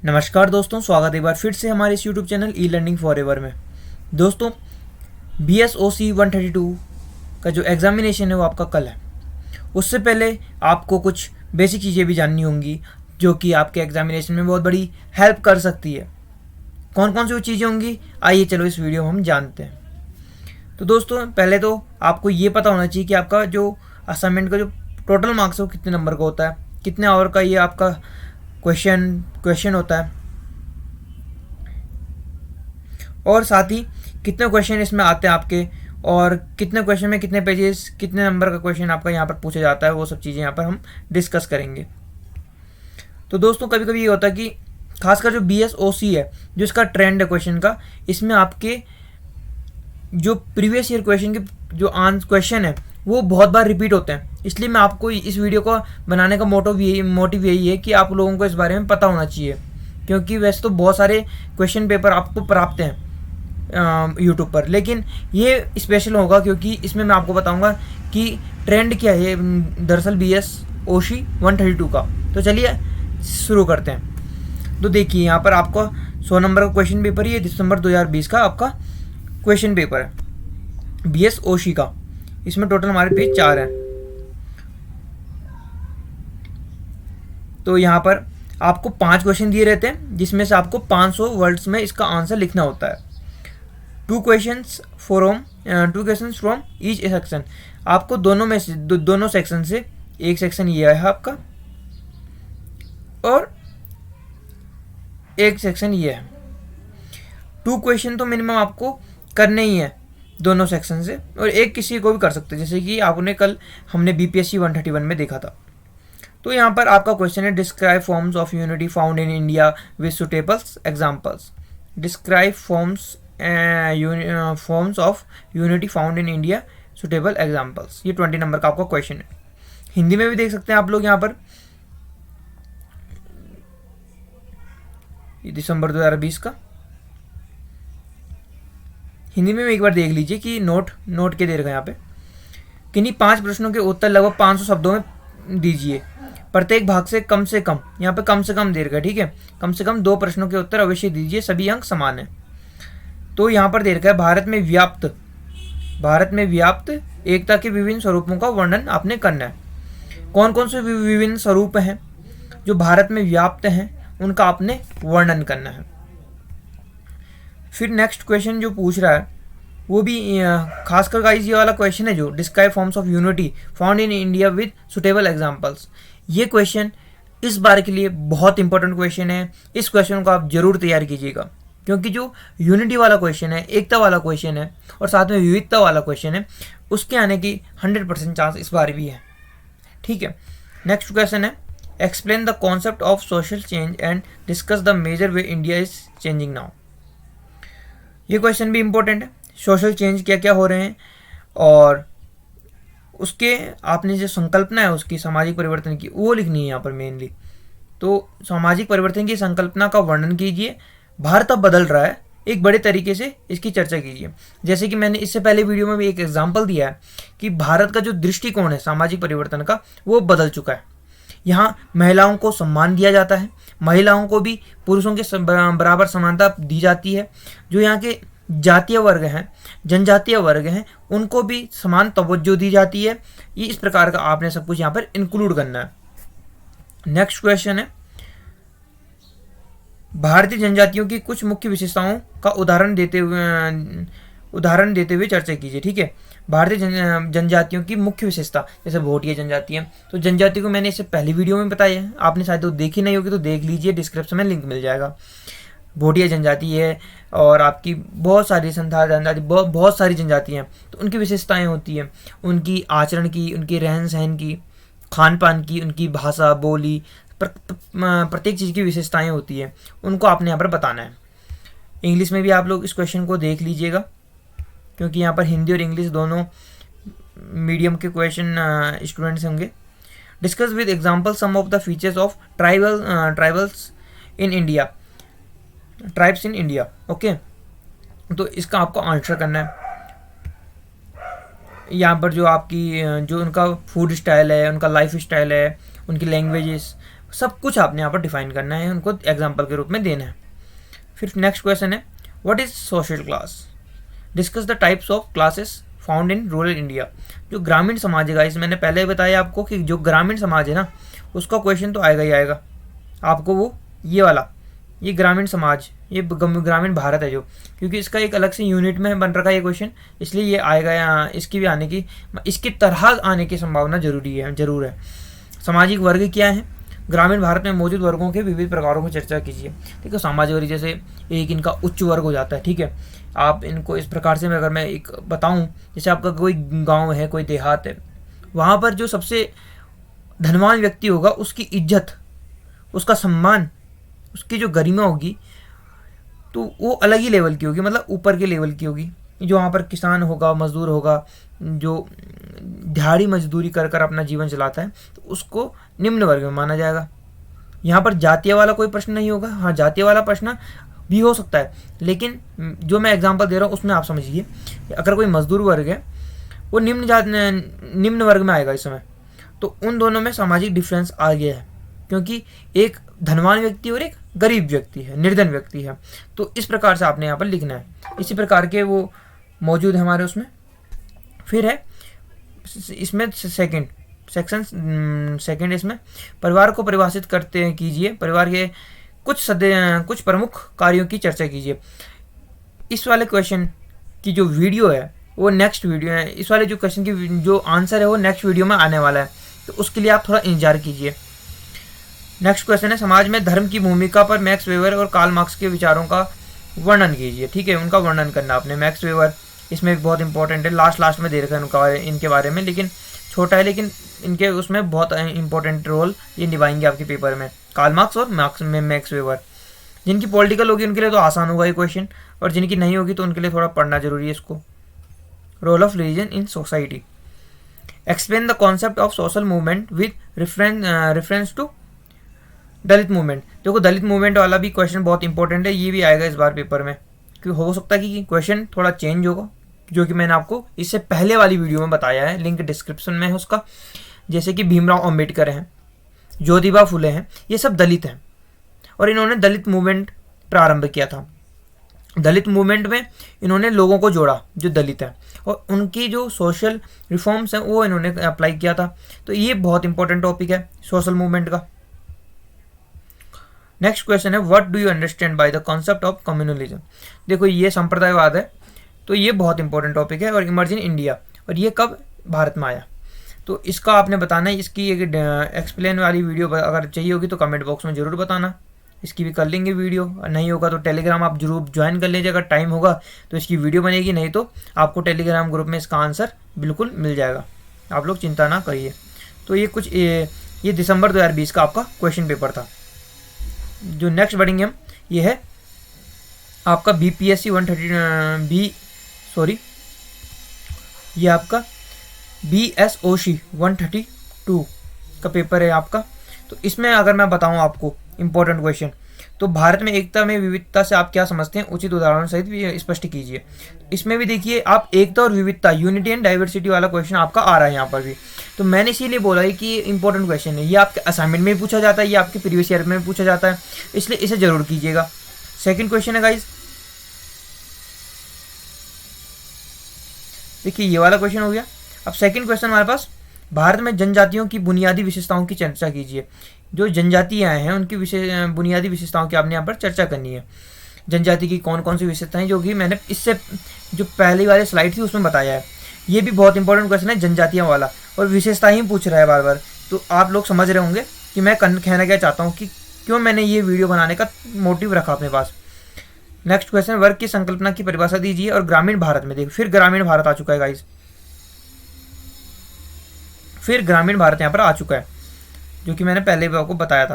नमस्कार दोस्तों, स्वागत है एक बार फिर से हमारे इस YouTube channel e learning for ever में। दोस्तों, BSOC 132 का जो एग्ज़ामिनेशन है वो आपका कल है। उससे पहले आपको कुछ बेसिक चीज़ें भी जाननी होंगी जो कि आपके एग्ज़ामिनेशन में बहुत बड़ी हेल्प कर सकती है। कौन कौन सी वो चीज़ें होंगी, आइए चलो इस वीडियो में हम जानते हैं। तो दोस्तों, पहले तो आपको ये पता होना चाहिए कि आपका जो असाइनमेंट का जो टोटल मार्क्स है वो कितने नंबर का होता है, कितने आवर का ये आपका क्वेश्चन होता है, और साथ ही कितने क्वेश्चन इसमें आते हैं आपके, और कितने क्वेश्चन में कितने पेजेस, कितने नंबर का क्वेश्चन आपका यहाँ पर पूछा जाता है। वो सब चीज़ें यहाँ पर हम डिस्कस करेंगे। तो दोस्तों, कभी कभी ये होता है कि खासकर जो BSOC है, जो इसका ट्रेंड है क्वेश्चन का, इसमें आपके जो प्रीवियस ईयर क्वेश्चन के जो क्वेश्चन है वो बहुत बार रिपीट होते हैं। इसलिए मैं आपको इस वीडियो को बनाने का मोटिव यही है कि आप लोगों को इस बारे में पता होना चाहिए, क्योंकि वैसे तो बहुत सारे क्वेश्चन पेपर आपको प्राप्त हैं यूट्यूब पर, लेकिन ये स्पेशल होगा क्योंकि इसमें मैं आपको बताऊंगा कि ट्रेंड क्या है दरअसल BSOC 132 का। तो चलिए शुरू करते हैं। तो देखिए, यहाँ पर आपका 100 नंबर का क्वेश्चन पेपर ही है, दिसंबर 2020 का आपका क्वेश्चन पेपर है BSOC का। इसमें टोटल हमारे पेज 4 हैं। तो यहाँ पर आपको 5 क्वेश्चन दिए रहते हैं, जिसमें से आपको 500 वर्ड्स में इसका आंसर लिखना होता है। 2 क्वेश्चंस फ्रॉम ईच सेक्शन। आपको दोनों में से दोनों सेक्शन से एक सेक्शन ये है आपका, और एक सेक्शन ये है। 2 क्वेश्चन तो मिनिमम आपको करने ही है दोनों सेक्शन से, और एक किसी को भी कर सकते हैं, जैसे कि आपने कल हमने BPSC 131 में देखा था। तो यहाँ पर आपका क्वेश्चन है, describe forms of unity found in India with suitables examples. Describe forms of unity found in India suitable examples. ये 20 नंबर का आपका क्वेश्चन है। हिंदी में भी देख सकते हैं आप लोग यहाँ पर, दिसंबर 2020 का। हिंदी में एक बार देख लीजिए कि नोट के दे रखा है यहाँ पे। किन्हीं 5 प्रश्नों के उत्तर लगभग 500 शब्दों में दीजिए। प्रत्येक भाग से कम, यहाँ पे कम से कम दे रखा है, ठीक है। कम से कम 2 प्रश्नों के उत्तर अवश्य दीजिए, सभी अंक समान है। तो यहाँ पर दे रखा है, भारत में व्याप्त एकता के विभिन्न स्वरूपों का वर्णन आपने करना है। कौन कौन से विभिन्न स्वरूप हैं जो भारत में व्याप्त हैं, उनका आपने वर्णन करना है। फिर नेक्स्ट क्वेश्चन जो पूछ रहा है वो भी खासकर गाइस ये वाला क्वेश्चन है, जो describe forms of unity found in India with suitable examples. ये क्वेश्चन इस बार के लिए बहुत इंपॉर्टेंट क्वेश्चन है। इस क्वेश्चन को आप जरूर तैयार कीजिएगा, क्योंकि जो यूनिटी वाला क्वेश्चन है, एकता वाला क्वेश्चन है, और साथ में विविधता वाला क्वेश्चन है, उसके आने की 100% चांस इस बार भी है, ठीक है। नेक्स्ट क्वेश्चन है, explain the concept of social change and discuss the major way India is changing now. ये क्वेश्चन भी इंपॉर्टेंट है। सोशल चेंज क्या क्या हो रहे हैं, और उसके आपने जो संकल्पना है उसकी, सामाजिक परिवर्तन की, वो लिखनी है यहाँ पर मेनली। तो सामाजिक परिवर्तन की संकल्पना का वर्णन कीजिए। भारत अब बदल रहा है, एक बड़े तरीके से इसकी चर्चा कीजिए। जैसे कि मैंने इससे पहले वीडियो में भी एक एग्जाम्पल दिया है कि भारत का जो दृष्टिकोण है सामाजिक परिवर्तन का, वो बदल चुका है। यहाँ महिलाओं को सम्मान दिया जाता है, महिलाओं को भी पुरुषों के बराबर समानता दी जाती है। जो यहाँ के जातीय वर्ग हैं, जनजातीय वर्ग हैं, उनको भी समान तवज्जो दी जाती है। ये इस प्रकार का आपने सब कुछ यहाँ पर इंक्लूड करना है। नेक्स्ट क्वेश्चन है, भारतीय जनजातियों की कुछ मुख्य विशेषताओं का उदाहरण देते हुए चर्चा कीजिए, ठीक है। भारतीय जनजातियों की मुख्य विशेषता, जैसे भोटिया जनजाति है, तो जनजाति को मैंने इससे पहली वीडियो में बताया है, आपने शायद तो देखी नहीं होगी, तो देख लीजिए, डिस्क्रिप्शन में लिंक मिल जाएगा। भोटिया जनजाति है, और आपकी बहुत सारी संथाल जनजाति, बहुत सारी जनजाति हैं। तो उनकी विशेषताएं होती हैं, उनकी आचरण की, उनके रहन सहन की, खान पान की, उनकी भाषा बोली, प्रत्येक चीज़ की विशेषताएं होती है, उनको आपने यहाँ पर बताना है। इंग्लिश में भी आप लोग इस क्वेश्चन को देख लीजिएगा, क्योंकि यहाँ पर हिंदी और इंग्लिश दोनों मीडियम के क्वेश्चन स्टूडेंट्स होंगे। Discuss with example some of the features of tribes in India, okay. तो इसका आपको आंसर करना है। यहाँ पर जो आपकी जो उनका फूड स्टाइल है, उनका लाइफ स्टाइल है, उनकी लैंग्वेजेस, सब कुछ आपने यहाँ पर डिफाइन करना है, उनको एग्जाम्पल के रूप में देना है। फिर नेक्स्ट क्वेश्चन है what is social class, discuss the types of classes found in rural India. जो ग्रामीण समाज है गाइस, मैंने पहले बताया आपको कि जो ग्रामीण समाज है ना उसका क्वेश्चन तो आएगा ही आएगा आपको, वो ये वाला, ये ग्रामीण समाज, ये ग्रामीण भारत है जो, क्योंकि इसका एक अलग से यूनिट में बन रखा है ये क्वेश्चन, इसलिए ये आएगा यहाँ, इसकी भी आने की, इसकी तरह आने की संभावना जरूर है। सामाजिक वर्ग क्या है, ग्रामीण भारत में मौजूद वर्गों के विविध प्रकारों की चर्चा कीजिए। ठीक है, सामाजिक वर्ग जैसे एक इनका उच्च वर्ग हो जाता है। ठीक है, आप इनको इस प्रकार से अगर मैं एक बताऊं, जैसे आपका कोई गांव है, कोई देहात है, वहाँ पर जो सबसे धनवान व्यक्ति होगा उसकी इज्जत, उसका सम्मान, उसकी जो गरिमा होगी तो वो अलग ही लेवल की होगी, मतलब ऊपर के लेवल की होगी। जो वहाँ पर किसान होगा, मजदूर होगा, जो दिहाड़ी मजदूरी कर कर अपना जीवन चलाता है, तो उसको निम्न वर्ग में माना जाएगा। यहाँ पर जातीय वाला कोई प्रश्न नहीं होगा। हाँ, जातीय वाला प्रश्न भी हो सकता है, लेकिन जो मैं एग्जांपल दे रहा हूँ उसमें आप समझिए, अगर कोई मजदूर वर्ग है वो निम्न वर्ग में आएगा इस समय, तो उन दोनों में सामाजिक डिफरेंस आ गया है, क्योंकि एक धनवान व्यक्ति और एक गरीब व्यक्ति है, निर्धन व्यक्ति है। तो इस प्रकार से आपने यहाँ पर लिखना है, इसी प्रकार के वो मौजूद है हमारे उसमें। फिर है इसमें सेकंड इसमें परिवार को परिभाषित करते कीजिए, परिवार के कुछ प्रमुख कार्यों की चर्चा कीजिए। इस वाले क्वेश्चन की जो वीडियो है वो नेक्स्ट वीडियो है, इस वाले जो क्वेश्चन की जो आंसर है वो नेक्स्ट वीडियो में आने वाला है, तो उसके लिए आप थोड़ा इंतजार कीजिए। नेक्स्ट क्वेश्चन है समाज में धर्म की भूमिका पर मैक्स वेबर और कार्ल मार्क्स के विचारों का वर्णन कीजिए। ठीक है, उनका वर्णन करना आपने। मैक्स वेबर इसमें भी बहुत इंपॉर्टेंट है, लास्ट में दे रखा है उनका इनके बारे में, लेकिन छोटा है, लेकिन इनके उसमें बहुत इंपॉर्टेंट रोल ये निभाएंगे आपके पेपर में। कार्ल मार्क्स और मैक्स वेबर, जिनकी पॉलिटिकल होगी उनके लिए तो आसान होगा ये क्वेश्चन, और जिनकी नहीं होगी तो उनके लिए थोड़ा पढ़ना जरूरी है इसको। Role of religion in society, explain the concept of social movement with reference to Dalit movement. देखो दलित मूवमेंट वाला भी क्वेश्चन बहुत इंपॉर्टेंट है, ये भी आएगा इस बार पेपर में, क्योंकि हो सकता है कि क्वेश्चन थोड़ा चेंज होगा, जो कि मैंने आपको इससे पहले वाली वीडियो में बताया है, लिंक डिस्क्रिप्शन में है उसका। जैसे कि भीमराव अंबेडकर हैं, ज्योतिबा फुले हैं, ये सब दलित हैं और इन्होंने दलित मूवमेंट प्रारंभ किया था। दलित मूवमेंट में इन्होंने लोगों को जोड़ा जो दलित हैं, और उनकी जो सोशल रिफॉर्म्स हैं वो इन्होंने अप्लाई किया था। तो ये बहुत इंपॉर्टेंट टॉपिक है सोशल मूवमेंट का। नेक्स्ट क्वेश्चन है what do you understand by the concept of communalism. देखो ये संप्रदायवाद है, तो ये बहुत इंपॉर्टेंट टॉपिक है, और इमर्ज इन इंडिया, और ये कब भारत में आया, तो इसका आपने बताना है। इसकी एक एक्सप्लेन वाली वीडियो अगर चाहिए होगी तो कमेंट बॉक्स में ज़रूर बताना, इसकी भी कर लेंगे वीडियो। नहीं होगा तो टेलीग्राम आप जरूर ज्वाइन कर लीजिए, अगर टाइम होगा तो इसकी वीडियो बनेगी, नहीं तो आपको टेलीग्राम ग्रुप में इसका आंसर बिल्कुल मिल जाएगा, आप लोग चिंता ना करिए। तो ये दिसंबर 2020 का आपका क्वेश्चन पेपर था। जो नेक्स्ट बढ़ेंगे हम, ये है आपका BPSC 130 ये आपका BSOC 132 का पेपर है आपका। तो इसमें अगर मैं बताऊं आपको इंपॉर्टेंट क्वेश्चन, तो भारत में एकता में विविधता से आप क्या समझते हैं, उचित उदाहरण सहित भी स्पष्ट कीजिए। इसमें भी देखिए आप एकता और विविधता, यूनिटी एंड डाइवर्सिटी वाला क्वेश्चन आपका आ रहा है यहाँ पर भी। तो मैंने इसीलिए बोला है कि ये इंपॉर्टेंट क्वेश्चन है, ये आपके असाइनमेंट में भी पूछा जाता है, ये आपके प्रीवियस ईयर में भी पूछा जाता है, इसलिए इसे जरूर कीजिएगा। सेकेंड क्वेश्चन है गाइज, देखिए ये वाला क्वेश्चन हो गया। अब सेकंड क्वेश्चन हमारे पास, भारत में जनजातियों की बुनियादी विशेषताओं की चर्चा कीजिए। जो जनजातियां हैं उनकी बुनियादी विशेषताओं की आपने यहाँ पर चर्चा करनी है। जनजाति की कौन कौन सी विशेषताएं, जो कि मैंने इससे जो पहली वाली स्लाइड थी उसमें बताया है। ये भी बहुत इंपॉर्टेंट क्वेश्चन है जनजातियां वाला, और विशेषता ही पूछ रहा है बार बार। तो आप लोग समझ रहे होंगे कि मैं कहना क्या चाहता हूँ, कि क्यों मैंने ये वीडियो बनाने का मोटिव रखा अपने पास। नेक्स्ट क्वेश्चन, वर्ग की संकल्पना की परिभाषा दीजिए। और ग्रामीण भारत में, देखो फिर ग्रामीण भारत आ चुका है गाइस, फिर ग्रामीण भारत यहाँ पर आ चुका है, जो कि मैंने पहले भी आपको बताया था।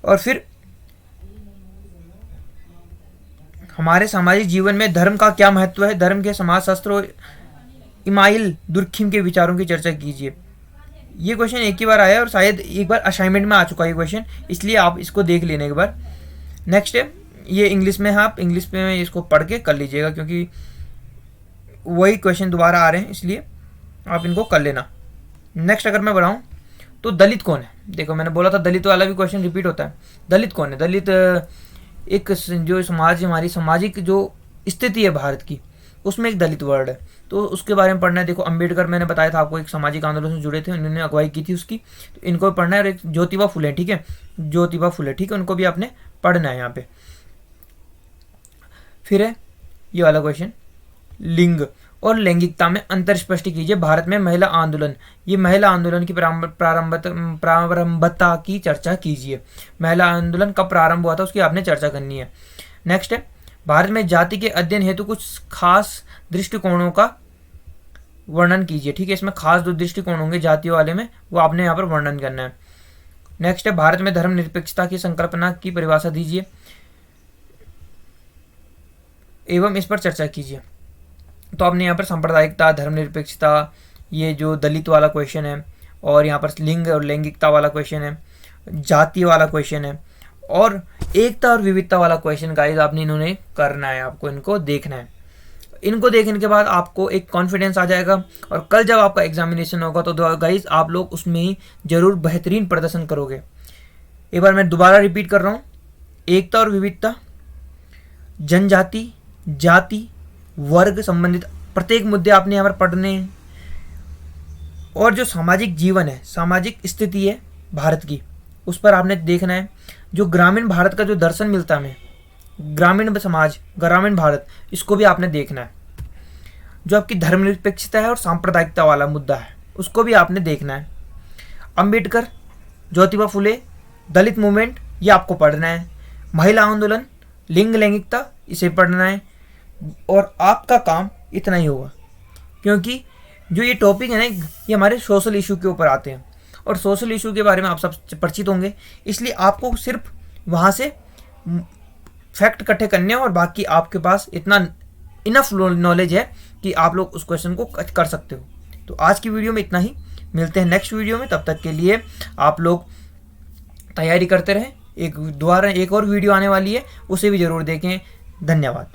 और फिर हमारे सामाजिक जीवन में धर्म का क्या महत्व है, धर्म के समाजशास्त्र और इमाइल दुर्खिम के विचारों की चर्चा कीजिए। ये क्वेश्चन एक ही बार आया और शायद एक बार असाइनमेंट में आ चुका है ये क्वेश्चन, इसलिए आप इसको देख लेने के बाद। नेक्स्ट है, ये इंग्लिश में है, आप इंग्लिश में इसको पढ़ के कर लीजिएगा, क्योंकि वही क्वेश्चन दोबारा आ रहे हैं, इसलिए आप इनको कर लेना। नेक्स्ट अगर मैं बढ़ाऊँ तो दलित कौन है? देखो मैंने बोला था दलित वाला भी क्वेश्चन रिपीट होता है। दलित कौन है? दलित एक जो समाज, हमारी सामाजिक जो स्थिति है भारत की, उसमें एक दलित वर्ड है, तो उसके बारे में पढ़ना है। देखो अंबेडकर मैंने बताया था आपको, एक सामाजिक आंदोलन से जुड़े थे, उन्होंने अगुवाई की थी उसकी, तो इनको भी पढ़ना है। और एक ज्योतिबा फुले, ठीक है, ज्योतिबा फुले, ठीक है, उनको भी आपने पढ़ना है यहाँ पे। फिर है ये वाला क्वेश्चन, लिंग और लैंगिकता में अंतर स्पष्ट कीजिए। भारत में महिला आंदोलन, ये महिला आंदोलन की प्रारंभता की चर्चा कीजिए। महिला आंदोलन कब प्रारंभ हुआ था उसकी आपने चर्चा करनी है। नेक्स्ट है, भारत में जाति के अध्ययन हेतु कुछ खास दृष्टिकोणों का वर्णन कीजिए। ठीक है, इसमें खास जो दृष्टिकोण होंगे जातियों वाले में, वो आपने यहाँ पर वर्णन करना है। नेक्स्ट है, भारत में धर्मनिरपेक्षता की संकल्पना की परिभाषा दीजिए एवं इस पर चर्चा कीजिए। तो आपने यहाँ पर सांप्रदायिकता, धर्मनिरपेक्षता, ये जो दलित वाला क्वेश्चन है, और यहाँ पर लिंग और लैंगिकता वाला क्वेश्चन है, जाति वाला क्वेश्चन है, और एकता और विविधता वाला क्वेश्चन गाइस आपने इन्होंने करना है, आपको इनको देखना है। इनको देखने के बाद आपको एक कॉन्फिडेंस आ जाएगा, और कल जब आपका एग्जामिनेशन होगा तो गाइस आप लोग उसमें ही जरूर बेहतरीन प्रदर्शन करोगे। एक बार मैं दोबारा रिपीट कर रहा हूँ, एकता और विविधता, जनजाति, जाति, वर्ग संबंधित प्रत्येक मुद्दे आपने यहाँ पर पढ़ने हैं। और जो सामाजिक जीवन है, सामाजिक स्थिति है भारत की, उस पर आपने देखना है। जो ग्रामीण भारत का जो दर्शन मिलता है हमें, ग्रामीण समाज, ग्रामीण भारत, इसको भी आपने देखना है। जो आपकी धर्मनिरपेक्षता है और सांप्रदायिकता वाला मुद्दा है, उसको भी आपने देखना है। अंबेडकर, ज्योतिबा फुले, दलित मूवमेंट, ये आपको पढ़ना है। महिला आंदोलन, लिंग लैंगिकता, इसे पढ़ना है। और आपका काम इतना ही होगा, क्योंकि जो ये टॉपिक है ना, ये हमारे सोशल इशू के ऊपर आते हैं, और सोशल इशू के बारे में आप सब परिचित होंगे, इसलिए आपको सिर्फ वहाँ से फैक्ट इकट्ठे करने हैं, और बाकी आपके पास इतना इनफ नॉलेज है कि आप लोग उस क्वेश्चन को कर सकते हो। तो आज की वीडियो में इतना ही, मिलते हैं नेक्स्ट वीडियो में। तब तक के लिए आप लोग तैयारी करते रहें। एक और वीडियो आने वाली है, उसे भी ज़रूर देखें। धन्यवाद।